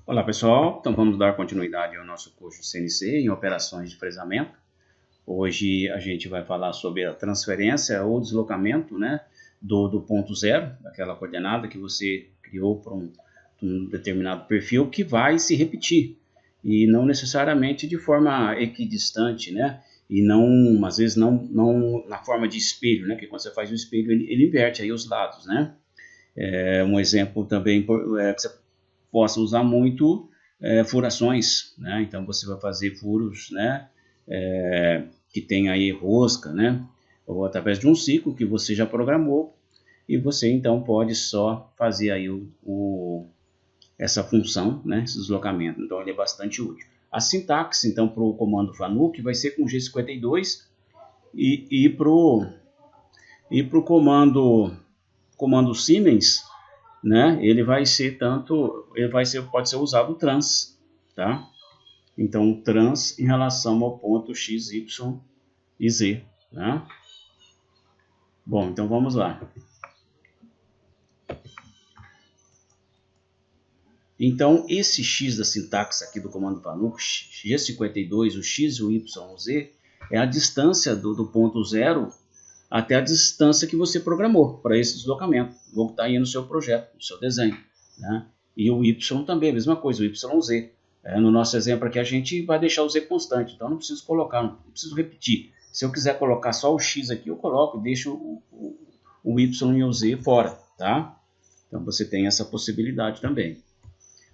Olá pessoal, então vamos dar continuidade ao nosso curso de CNC em operações de fresamento. Hoje a gente vai falar sobre a transferência ou deslocamento, né, do ponto zero, daquela coordenada que você criou para um determinado perfil que vai se repetir e não necessariamente de forma equidistante, né, e não, às vezes não na forma de espelho, né, que quando você faz o espelho ele inverte aí os lados, né. Um exemplo também que você possa usar muito furações, né? Então você vai fazer furos, né? Que tem aí rosca, né? Ou através de um ciclo que você já programou e você então pode só fazer aí essa função, né? Esse deslocamento. Então ele é bastante útil. A sintaxe então para o comando FANUC vai ser com G52 e para o comando Siemens, né, ele vai ser pode ser usado trans, tá? Então trans em relação ao ponto x, y e z, né? Bom, então vamos lá. Então esse x da sintaxe aqui do comando FANUC, G52, o x, o y, o z, é a distância do ponto zero até a distância que você programou para esse deslocamento. Vou estar aí no seu projeto, no seu desenho, né? E o Y também, a mesma coisa, o YZ. No nosso exemplo aqui a gente vai deixar o Z constante, então não preciso colocar, não preciso repetir. Se eu quiser colocar só o X aqui, eu coloco e deixo o Y e o Z fora, tá? Então você tem essa possibilidade também.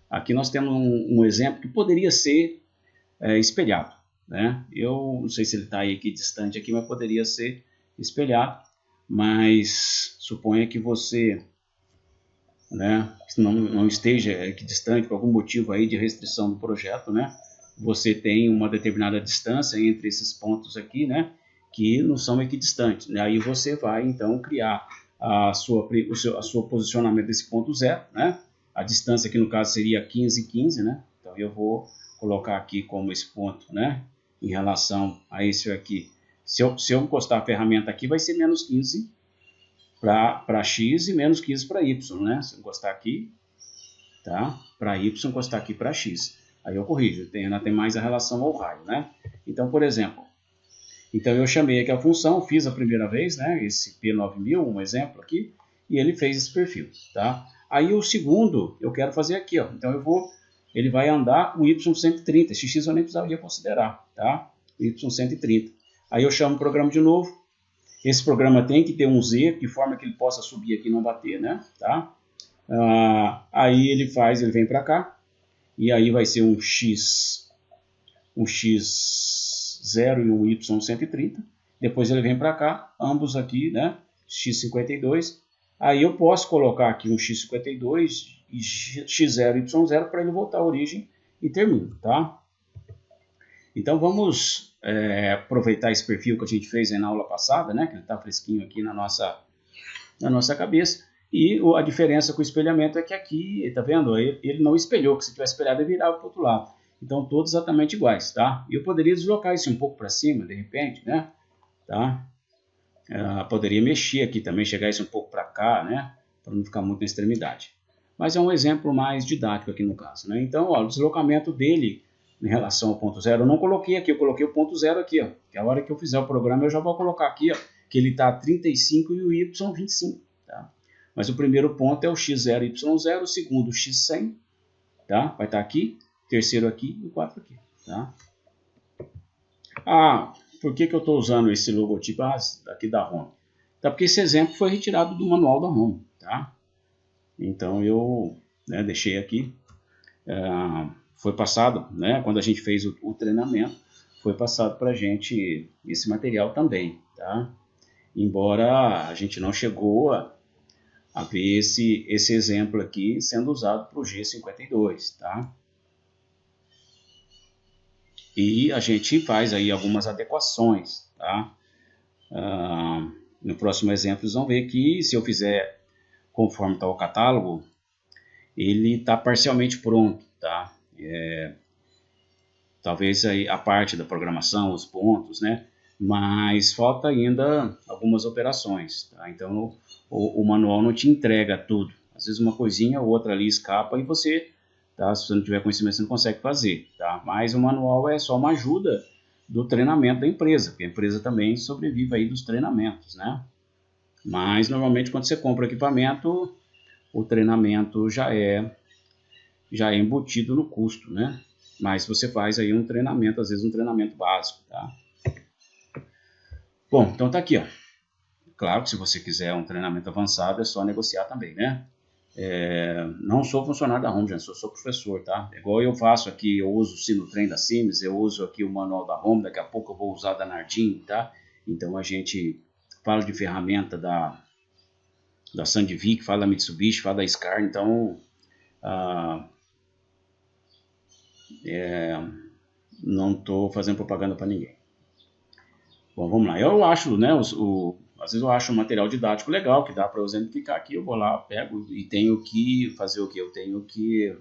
Aqui nós temos um exemplo que poderia ser espelhado, né? Eu não sei se ele está aí aqui distante aqui, mas poderia ser espelhado, mas suponha que você, né, não esteja equidistante por algum motivo aí de restrição do projeto, né? Você tem uma determinada distância entre esses pontos aqui, né, que não são equidistantes, né? Aí você vai então criar a sua posicionamento desse ponto zero, né? A distância aqui no caso seria 15, 15, né? Então eu vou colocar aqui como esse ponto, né, em relação a esse aqui. Se eu encostar a ferramenta aqui, vai ser menos 15 para x e menos 15 para y, né? Se eu encostar aqui, tá? Para y, encostar aqui para x. Aí eu corrijo, ainda tem mais a relação ao raio, né? Então, por exemplo, eu chamei aqui a função, fiz a primeira vez, né? Esse P9000, um exemplo aqui, e ele fez esse perfil, tá? Aí o segundo, eu quero fazer aqui, ó. Então ele vai andar o Y130, esse x eu nem precisaria considerar, tá? Y130. Aí eu chamo o programa de novo. Esse programa tem que ter um Z, de forma que ele possa subir aqui e não bater, né? Tá? Aí ele vem para cá, e aí vai ser um X0 e um Y130. Depois ele vem para cá, ambos aqui, né? X52. Aí eu posso colocar aqui um X52 e X0 e Y0 para ele voltar à origem e termino, tá? Então vamos aproveitar esse perfil que a gente fez aí na aula passada, né, que ele está fresquinho aqui na nossa cabeça. E a diferença com o espelhamento é que aqui, tá vendo? Ele não espelhou, que se tivesse espelhado ele virava para o outro lado. Então todos exatamente iguais, tá? E eu poderia deslocar isso um pouco para cima, de repente, né? Tá? Poderia mexer aqui também, chegar isso um pouco para cá, né? Para não ficar muito na extremidade. Mas é um exemplo mais didático aqui no caso, né? Então, ó, o deslocamento dele em relação ao ponto zero, eu não coloquei aqui, eu coloquei o ponto zero aqui, ó. Que a hora que eu fizer o programa eu já vou colocar aqui, ó, que ele está 35 e o y 25, tá? Mas o primeiro ponto é o x0 e y0, o segundo o x100, tá? Vai estar aqui, terceiro aqui e o 4 aqui, tá? Por que eu estou usando esse logotipo aqui da ROM? Tá, porque esse exemplo foi retirado do manual da ROM, tá? Então eu deixei aqui, foi passado, né, quando a gente fez o treinamento, foi passado para a gente esse material também, tá? Embora a gente não chegou a ver esse exemplo aqui sendo usado para o G52, tá? E a gente faz aí algumas adequações, tá? No próximo exemplo vocês vão ver que se eu fizer conforme está o catálogo, ele está parcialmente pronto, tá? Talvez aí a parte da programação, os pontos, né? Mas falta ainda algumas operações, tá? Então o manual não te entrega tudo. Às vezes uma coisinha ou outra ali escapa e você tá? Se você não tiver conhecimento, você não consegue fazer, tá? Mas o manual é só uma ajuda do treinamento da empresa, porque a empresa também sobrevive aí dos treinamentos, né? Mas normalmente quando você compra equipamento, o treinamento já é embutido no custo, né? Mas você faz aí um treinamento, às vezes um treinamento básico, tá? Bom, então tá aqui, ó. Claro que se você quiser um treinamento avançado, é só negociar também, né? Não sou funcionário da Home, sou professor, tá? Igual eu faço aqui, eu uso o Sinotrem da Siemens, eu uso aqui o manual da Home, daqui a pouco eu vou usar da Nardim, tá? Então a gente fala de ferramenta da Sandvik, fala da Mitsubishi, fala da Scar, então não estou fazendo propaganda para ninguém. Bom, vamos lá. Eu acho, né, às vezes eu acho um material didático legal, que dá para eu exemplificar aqui, eu vou lá, pego e tenho que fazer o que? Eu tenho que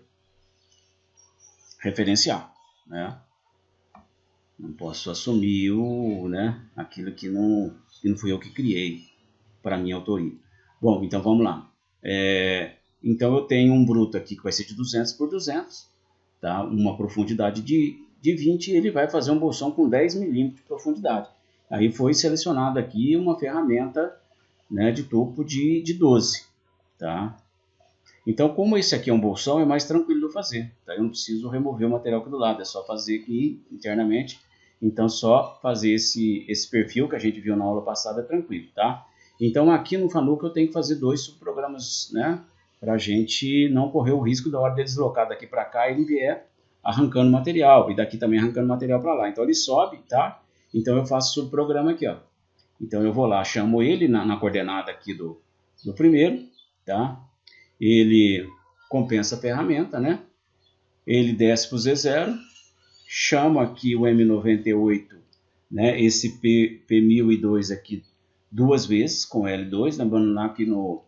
referenciar, né? Não posso assumir aquilo que não fui eu que criei para minha autoria. Bom, então vamos lá. Então eu tenho um bruto aqui que vai ser de 200 por 200, tá? Uma profundidade de 20 e ele vai fazer um bolsão com 10 milímetros de profundidade. Aí foi selecionada aqui uma ferramenta, né, de topo de 12, tá? Então, como esse aqui é um bolsão, é mais tranquilo de fazer, tá? Eu não preciso remover o material aqui do lado, é só fazer aqui internamente. Então, só fazer esse perfil que a gente viu na aula passada é tranquilo, tá? Então, aqui no Fanuc eu tenho que fazer 2 subprogramas, né? Para a gente não correr o risco da hora de deslocar daqui para cá ele vier arrancando material, e daqui também arrancando material para lá. Então, ele sobe, tá? Então, eu faço subprograma aqui, ó. Então, eu vou lá, chamo ele na coordenada aqui do primeiro, tá? Ele compensa a ferramenta, né? Ele desce para o Z0, chama aqui o M98, né? Esse P1002 aqui 2 vezes com L2, lembrando lá que no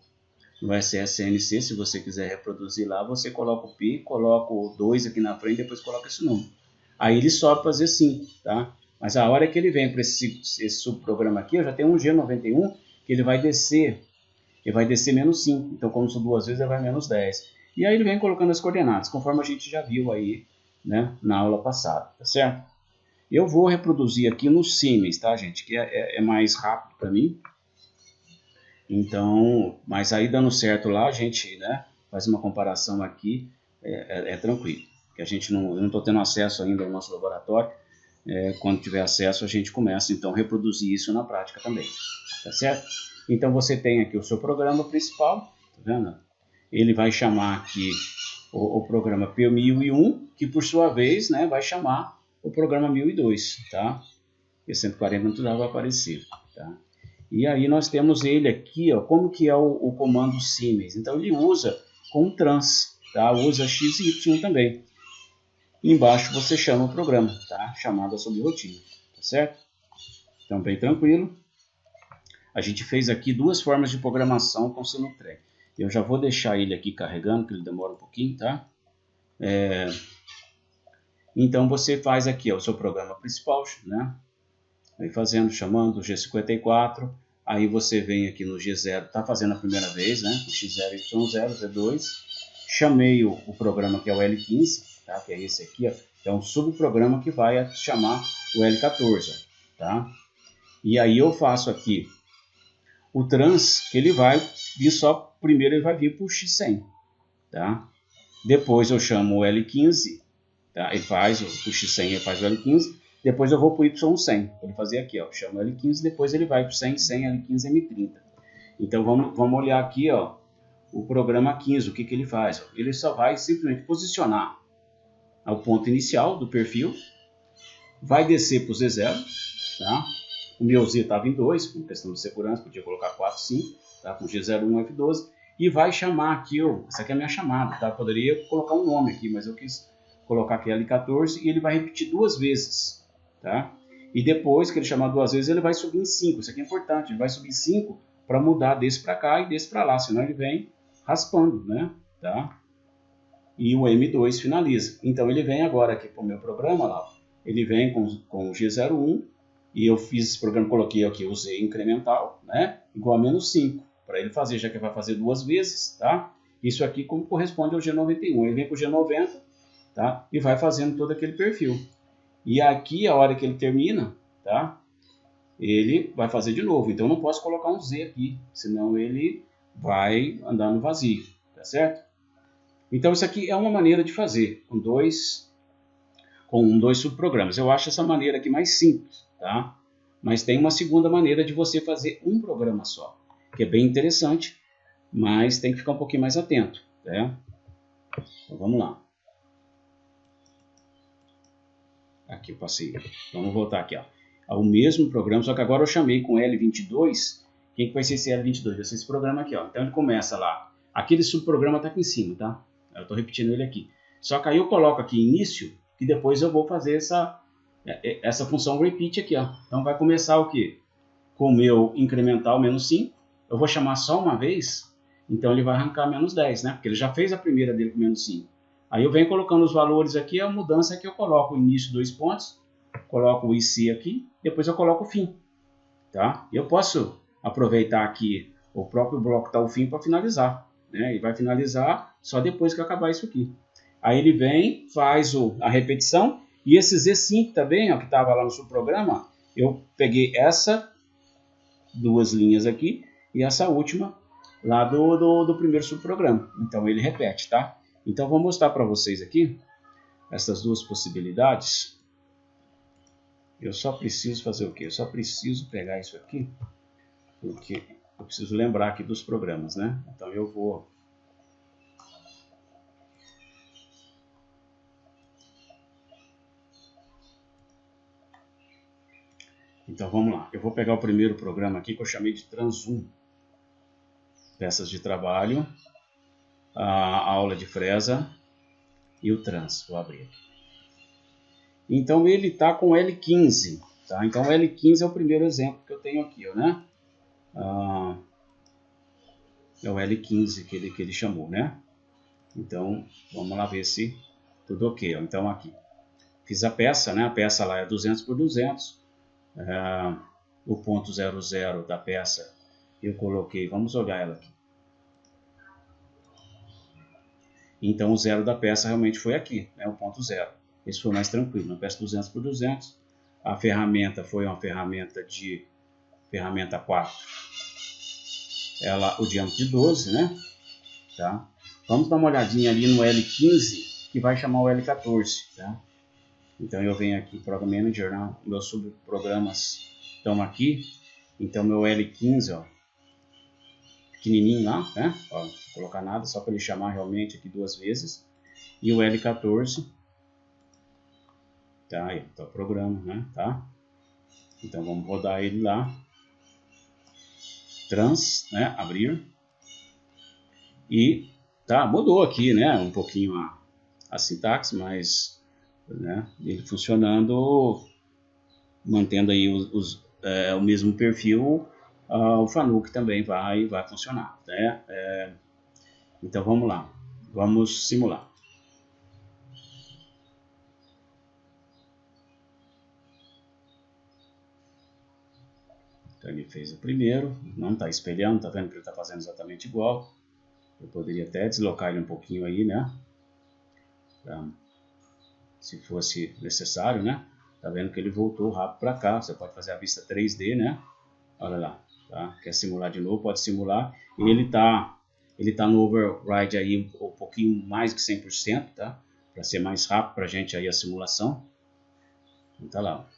SSNC, se você quiser reproduzir lá, você coloca o P, coloca o 2 aqui na frente, depois coloca esse número. Aí ele sobe para fazer 5, tá? Mas a hora que ele vem para esse subprograma aqui, eu já tenho um G91 que ele vai descer menos 5. Então, como são 2 vezes, ele vai menos 10. E aí ele vem colocando as coordenadas, conforme a gente já viu aí, né, na aula passada, tá certo? Eu vou reproduzir aqui no Siemens, tá, gente? Que é mais rápido para mim. Então, mas aí dando certo lá, a gente, né, faz uma comparação aqui, é tranquilo. Que eu não estou tendo acesso ainda ao nosso laboratório. Quando tiver acesso, a gente começa, então, a reproduzir isso na prática também, tá certo? Então, você tem aqui o seu programa principal, tá vendo? Ele vai chamar aqui o programa P1001, que por sua vez, né, vai chamar o programa 1002, tá? E 140 não tudo vai aparecer, tá? E aí nós temos ele aqui, ó, como que é o comando Siemens. Então, ele usa com trans, tá? Usa X e Y também. Embaixo você chama o programa, tá? Chamada subrotina, tá certo? Então, bem tranquilo. A gente fez aqui 2 formas de programação com o Sinotrem. Eu já vou deixar ele aqui carregando, que ele demora um pouquinho, tá? Então, você faz aqui ó, o seu programa principal, né? Aí fazendo, chamando o G54. Aí você vem aqui no G0, tá fazendo a primeira vez, né? O X0, Y0, Z2. Chamei o programa que é o L15, tá? Que é esse aqui, ó. É um subprograma que vai chamar o L14, tá? E aí eu faço aqui o trans, que ele vai vir só, primeiro ele vai vir para o X100, tá? Depois eu chamo o L15, tá? Ele faz o X100, ele faz o L15, depois eu vou para o Y100, ele fazer aqui, ó, chamo o L15, depois ele vai para o 100, 100, L15, M30. Então vamos olhar aqui, ó, o programa 15, o que ele faz? Ele só vai simplesmente posicionar ao ponto inicial do perfil, vai descer para o Z0, tá? O meu Z estava em 2, com questão de segurança, podia colocar 4, 5, tá? Com G01, F12, e vai chamar aqui, ó, essa aqui é a minha chamada, tá? Poderia colocar um nome aqui, mas eu quis colocar aqui L14, e ele vai repetir 2 vezes, tá? E depois que ele chamar 2 vezes, ele vai subir em 5, isso aqui é importante, ele vai subir 5 para mudar desse para cá e desse para lá, senão ele vem raspando, né? Tá? E o M2 finaliza. Então ele vem agora aqui para o meu programa lá, ele vem com o G01, e eu fiz esse programa, coloquei aqui o Z incremental, né? Igual a menos 5, para ele fazer, já que vai fazer 2 vezes, tá? isso aqui como corresponde ao G91. Ele vem para o G90, tá? E vai fazendo todo aquele perfil. E aqui, a hora que ele termina, tá? Ele vai fazer de novo. Então, eu não posso colocar um Z aqui, senão ele vai andar no vazio, tá certo? Então, isso aqui é uma maneira de fazer com dois subprogramas. Eu acho essa maneira aqui mais simples, tá? Mas tem uma segunda maneira de você fazer um programa só, que é bem interessante, mas tem que ficar um pouquinho mais atento, né? Então, vamos lá. Aqui eu passei. Vamos voltar aqui, ó. O mesmo programa, só que agora eu chamei com L22. Quem que vai ser esse L22? Vai ser esse programa aqui, ó. Então ele começa lá. Aquele subprograma está aqui em cima, tá? Eu estou repetindo ele aqui. Só que aí eu coloco aqui início, que depois eu vou fazer essa função repeat aqui, ó. Então vai começar o quê? Com o meu incremental menos 5. Eu vou chamar só uma vez, então ele vai arrancar menos 10, né? Porque ele já fez a primeira dele com menos 5. Aí eu venho colocando os valores aqui, a mudança é que eu coloco o início 2 pontos, coloco o IC aqui, depois eu coloco o fim, tá? Eu posso aproveitar aqui o próprio bloco tá o fim para finalizar, né? E vai finalizar só depois que eu acabar isso aqui. Aí ele vem, faz a repetição, e esse Z5 também, ó, que estava lá no subprograma, eu peguei essa duas linhas aqui e essa última lá do primeiro subprograma. Então ele repete, tá? Então vou mostrar para vocês aqui essas duas possibilidades. Eu só preciso fazer o quê? Eu só preciso pegar isso aqui, porque eu preciso lembrar aqui dos programas, né? Então eu vou... Então vamos lá. Eu vou pegar o primeiro programa aqui que eu chamei de Transum. Peças de trabalho, a aula de fresa e o trans. Vou abrir aqui. Então ele está com L15, tá? Então o L15 é o primeiro exemplo que eu tenho aqui, ó, né? É o L15 que ele chamou, né? Então vamos lá ver se tudo ok, ó. Então aqui fiz a peça, né? A peça lá é 200 por 200. O ponto 00 da peça eu coloquei, vamos olhar ela aqui. Então o zero da peça realmente foi aqui, né? O ponto 0. Esse foi mais tranquilo, uma peça 200 por 200. A ferramenta foi uma ferramenta de ferramenta 4. Ela, o diâmetro de 12, né? Tá? Vamos dar uma olhadinha ali no L15, que vai chamar o L14, tá? Então eu venho aqui, Program Manager, né? Meus subprogramas estão aqui. Então meu L15, ó, pequenininho lá, né? Ó, não vou colocar nada, só para ele chamar realmente aqui duas vezes. E o L14, tá? Aí tá o programa, né? Tá? Então vamos rodar ele lá. Trans, né? Abrir. E tá, mudou aqui, né? Um pouquinho a sintaxe, mas, né? Ele funcionando, mantendo aí o mesmo perfil. O Fanuc também vai funcionar, né? Então vamos lá, vamos simular. Então ele fez o primeiro, não está espelhando, tá vendo que ele está fazendo exatamente igual. Eu poderia até deslocar ele um pouquinho aí, né? Se fosse necessário, né? Tá vendo que ele voltou rápido para cá. Você pode fazer a vista 3D, né? Olha lá, tá? Quer simular de novo? Pode simular. E ele tá no override aí um pouquinho mais que 100%, tá? Para ser mais rápido para a gente aí a simulação. Então tá lá.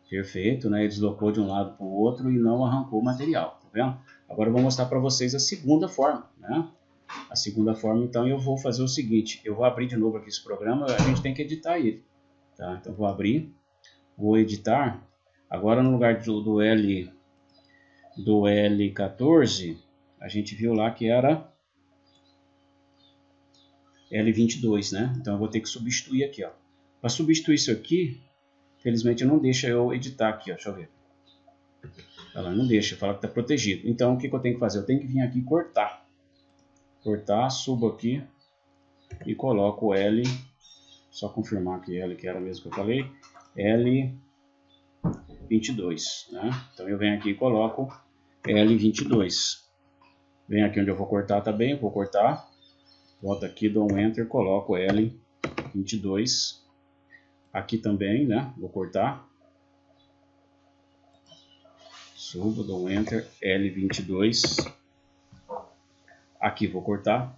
Perfeito, né? Ele deslocou de um lado para o outro e não arrancou o material, tá vendo? Agora eu vou mostrar para vocês a segunda forma, né? A segunda forma, então, eu vou fazer o seguinte. Eu vou abrir de novo aqui esse programa, a gente tem que editar ele, tá? Então vou abrir, vou editar. Agora no lugar do L14, a gente viu lá que era L22, né? Então eu vou ter que substituir aqui, ó. Para substituir isso aqui, felizmente não deixa eu editar aqui, ó. Deixa eu ver. Ela não deixa, fala que está protegido. Então o que eu tenho que fazer? Eu tenho que vir aqui e cortar. Cortar, subo aqui e coloco o L, só confirmar que L que era mesmo que eu falei, L22, né? Então eu venho aqui e coloco L22. Venho aqui onde eu vou cortar também, vou cortar. Volto aqui, dou um Enter, coloco L22. Aqui também, né? Vou cortar. Subo, dou um Enter, L22. Aqui vou cortar.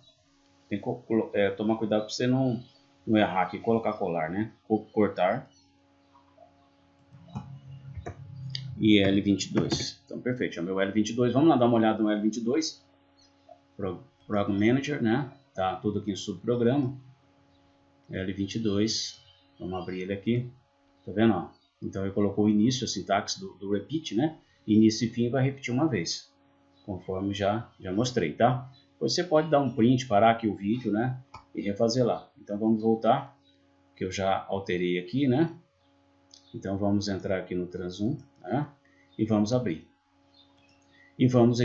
Tem que tomar cuidado para você não errar aqui, colocar colar, né? Cortar. E L22. Então, perfeito. É o meu L22. Vamos lá dar uma olhada no L22. Program Manager, né? Tá tudo aqui em subprograma. L22. Vamos abrir ele aqui. Tá vendo? Ó? Então, ele colocou o início, a sintaxe do repeat, né? Início e fim vai repetir uma vez. Conforme já mostrei, tá? Você pode dar um print, parar aqui o vídeo, né? E refazer lá. Então, vamos voltar. Que eu já alterei aqui, né? Então, vamos entrar aqui no Transum, né? E vamos abrir. E vamos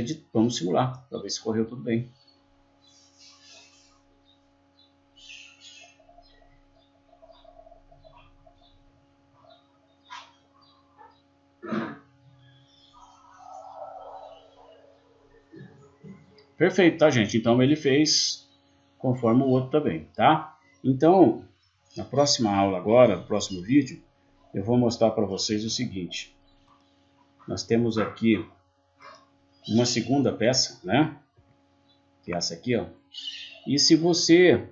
simular, para ver se correu tudo bem. Perfeito, tá, gente? Então, ele fez conforme o outro também, tá? Então, na próxima aula agora, no próximo vídeo, eu vou mostrar para vocês o seguinte. Nós temos aqui uma segunda peça, né? Que é essa aqui, ó. E se você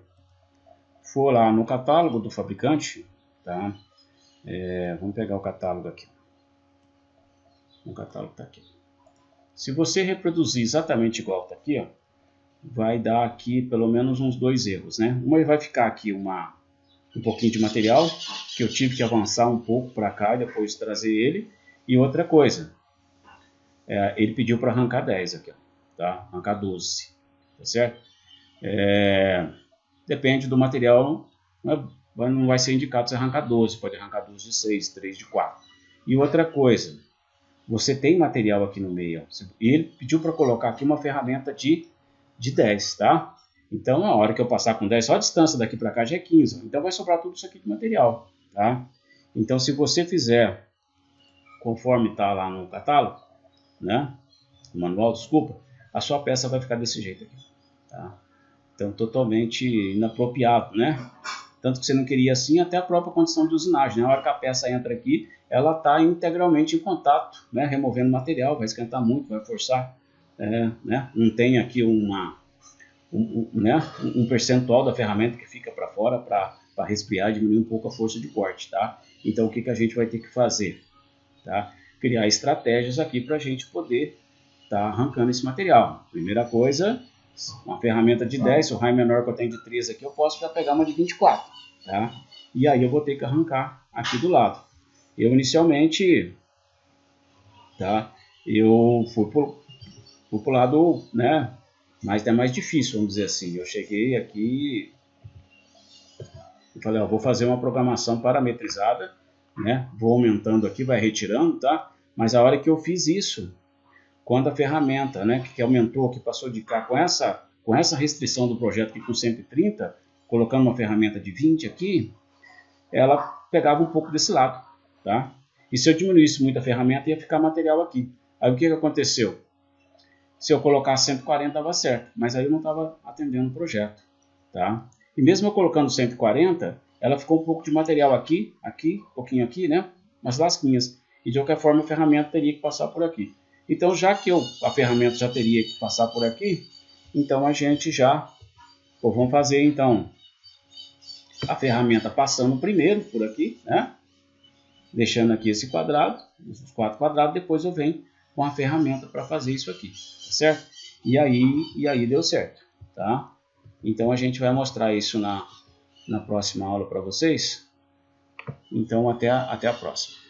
for lá no catálogo do fabricante, tá? Vamos pegar o catálogo aqui. O catálogo tá aqui. Se você reproduzir exatamente igual está aqui, ó, vai dar aqui pelo menos uns 2 erros, né? Uma vai ficar aqui um pouquinho de material, que eu tive que avançar um pouco para cá e depois trazer ele. E outra coisa, ele pediu para arrancar 10 aqui, ó, tá? Arrancar 12, tá certo? Depende do material, não vai ser indicado você arrancar 12, pode arrancar 12 de 6, 3 de 4. E outra coisa, você tem material aqui no meio, ó. Ele pediu para colocar aqui uma ferramenta de 10, tá? Então, na hora que eu passar com 10, só a distância daqui para cá já é 15. Então, vai sobrar tudo isso aqui de material, tá? Então, se você fizer conforme está lá no catálogo, né? No manual, desculpa, a sua peça vai ficar desse jeito aqui, tá? Então, totalmente inapropriado, né? Tanto que você não queria assim, até a própria condição de usinagem, né? Na hora que a peça entra aqui, ela está integralmente em contato, né? Removendo material, vai esquentar muito, vai forçar, né? Não tem aqui um percentual da ferramenta que fica para fora para resfriar, diminuir um pouco a força de corte, tá? Então, o que a gente vai ter que fazer? Tá? Criar estratégias aqui para a gente poder estar arrancando esse material. Primeira coisa, uma ferramenta de 10, se o raio menor que eu tenho de 13 aqui, eu posso já pegar uma de 24, tá? E aí eu vou ter que arrancar aqui do lado. Eu inicialmente, tá? Eu fui pro lado, né? Mas é mais difícil, vamos dizer assim. Eu cheguei aqui e falei, ó, vou fazer uma programação parametrizada, né? Vou aumentando aqui, vai retirando, tá? Mas a hora que eu fiz isso, quando a ferramenta, né, que aumentou, que passou de cá com essa restrição do projeto aqui com 130, colocando uma ferramenta de 20 aqui, ela pegava um pouco desse lado, tá? E se eu diminuísse muito a ferramenta, ia ficar material aqui. Aí o que aconteceu? Se eu colocasse 140 dava certo, mas aí eu não estava atendendo o projeto, tá? E mesmo eu colocando 140, ela ficou um pouco de material aqui, um pouquinho aqui, né? Umas lasquinhas. E de qualquer forma a ferramenta teria que passar por aqui. Então, já que a ferramenta já teria que passar por aqui, então a gente vamos fazer então a ferramenta passando primeiro por aqui, né? Deixando aqui esse quadrado, os 4 quadrados, depois eu venho com a ferramenta para fazer isso aqui, tá certo? E aí deu certo, tá? Então a gente vai mostrar isso na próxima aula para vocês. Então até a próxima.